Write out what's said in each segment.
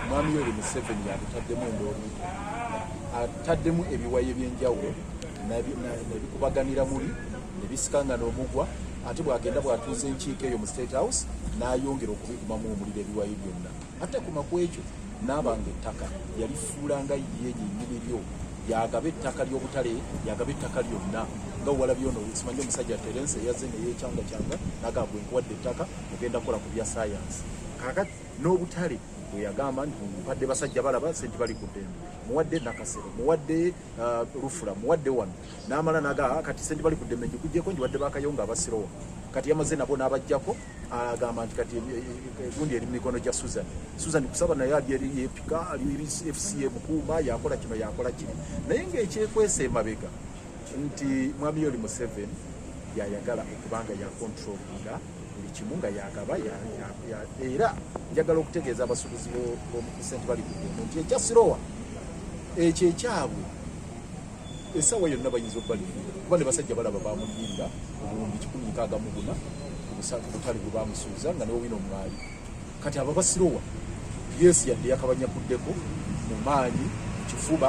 mwami Yoweri Museveni yabitaddemu endoodo ataddemu ebiwayi ebyenjawulo nebikubaganira muli nebisikangana omugwa ate bwagenda bwatuuza enkiiko eyo mu State House n'ayongera okubikumamu omuliro ebiwayi byonna ate kuma ku ekyo n'abanga ettaka yalifuulanga yennyini lyo yagaba ettaka ly'obutale yagaba ettaka lyonna nga walabyono simanyi omusajja Terence eyaze neyekyanga nagamba nkuwadde ettaka ogenda kukola ku bya sayansi kakati n'obutale bwe yagamba nti mpadde basajja balaba sente bali ku ddembe muwadde Nakasero muwadde Rufula muwadde wano n'amala naga kati sente bali ku ddembe njikugyeko njiwadde bakayonga abasirowa kati yamaze nabo n'abajjako agamba nti kati egundi eri mu mikono gya Susan kusaba naye ali eri yepika ali FCA mukuuma yakola kino yakola kino naye ng'ekyekwesa emabega nti mwami Yoweri Museveni yayagala okubanga ya controllinga buli kimu nga yagaba era njagala okutegeeza abasuubuzi b'omukusente bali ku ddembe nti ekyasirowa ekyo ekyabwe essaawa yonna bayinza okubalirira kuba ne basajja balaba bamuyinga obuwumbi 164 kubutale bwe bamusuuza nga newowina omwali kati abo basirowa yesi yadde yakabanyakuddeko mu maanyi mu kifuba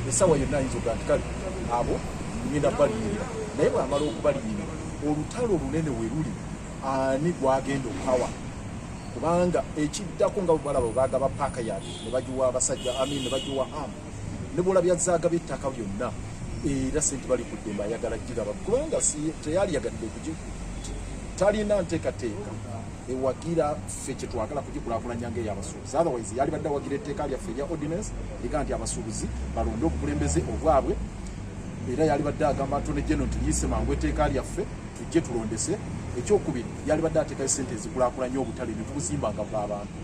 essaawa yonna ayinza okuga nti kale abo ngenda balirira naye bwamala okubalirira olutalo olunene we luli ani gwagenda okawa kubanga ekiddako nga balaba bagaba paaka yali ne bagiwa abasajja ne bagiwa amu ne bwolabya zaagaba ettaka byonna era sente bali ku ddembe ayagala gigaba kubanga teyali yagadde talina nteekateeka ewagira ffe kye twagala kugikulaakulanya ng'ey'abasuubuzi otherwise yali badde awagira etteeka lyaffe erya ordinance liga nti abasuubuzi balonde obukulembeze obwabwe era yali badde agamba Attorney General nti yise mangu etteeka lyaffe tujje tulondese ekyokubiri yali badde ateekayo sente ezikulaakulanya obutale ne tubuzimbanga bw'abantu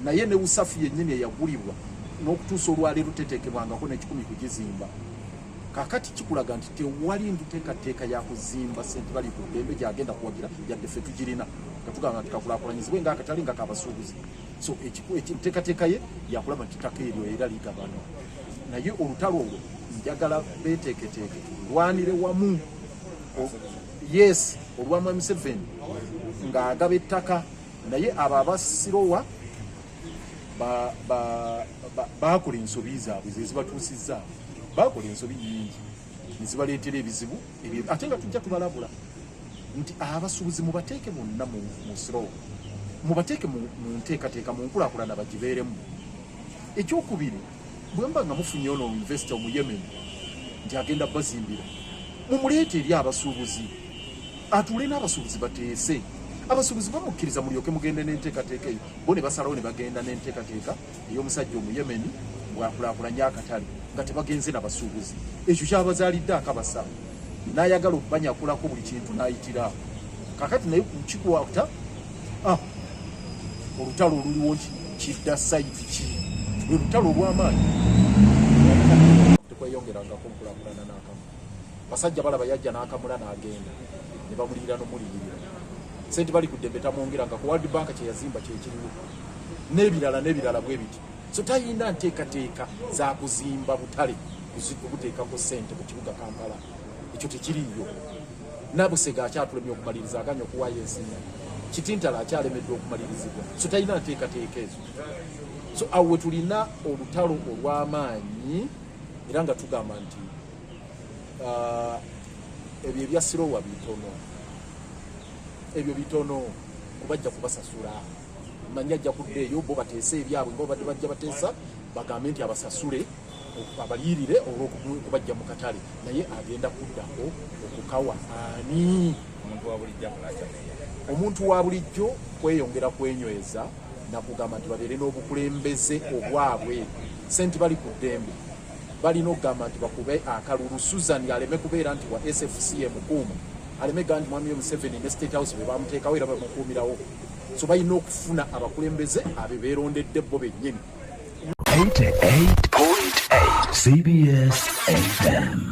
naye ne Usafi yennyini eyagulibwa n'okutuusa olwaleero teteekebwangako n'ekikumi kugizimba kakati kikulaga nti tewali nteekateeka ya kuzimba sente bali ku ddembe gyagenda kuwagira yadde ffe tugirina katugamba nti kakulaakulanyizibwe ng'akatale nga kabasuubuzi so enteekateeka ye yakulaba nti ttaka eryo era ligabana naye olutalo olwo njagala beeteeketeeke lwanire wamu yes olwa Museveni ng'agaba ettaka naye abo abasirowa bakola ensobi zaabwe zezibatuusizza bakola ensobi nyingi nezibaleetera ebizibu ate nga tujja tubalabula nti abasuubuzi mubateeke bonna mu sirowa mubateeke mu nteekateeka mu nkulaakulana bagibeeremu ekyokubiri bwemba nga mufunye ono investor mu Yemen nti agenda bazimbira mumuleete eri abasuubuzi atuule n'abasuubuzi bateese abasuubuzi bamukkiriza mulyoke mugende n'enteekateeka eyo bo ne basalawo ne bagenda n'enteekateeka ey'omusajja omu Yemen bwakulaakulanya akatale nga tebagenze n'abasuubuzi ekyo kyabazaalidde akabasa n'ayagala okubanyakulako buli kintu n'ayitira kakati naye kikuwata olutalo oluliwo kidda sayiti ki lwe lutalo olw'amaanyi tekweyongerangako nkulaakulana n'akamu basajja balaba yajja n'akamula n'agenda ne bamulirira n'omuliyirira sente bali ku ddembe tamwongeranga ku World Bank kye yazimba kyekiriwo n'ebirala bwe biti so tayina nteekateeka za kuzimba butale kubuteekako sente mu kibuga Kampala ekyo tekiriyo Nabusega akyatulemye okumaliriza aganya okuwaayo ensinya Kitintala akyalemeddwa okumalirizibwa so tayina nteekateeka ezo so awo tulina olutalo olw'amaanyi era nga tugamba nti ebyo ebya sirowa bitono kubajja kubasasula manya ajja kuddeeyo bo bateese ebyabwe nga badde bajja bateesa bagambe nti abasasule abaliyirire olw'okubajja mu katale naye agenda kuddako okukawa ani omuntu wa bulijjo kweyongera kwenyweza nakugamba nti babeere n'obukulembeze obwabwe sente bali ku ddembe balina okugamba nti bakube akalulu Susan aleme kubeera nti wa SFCA mukuuma aleme gamba nti mwami Museveni ne State House be bamuteekawo era bamukuumirawo so balina okufuna abakulembeze abe beerondedde bo bennyini. 88.8 CBS FM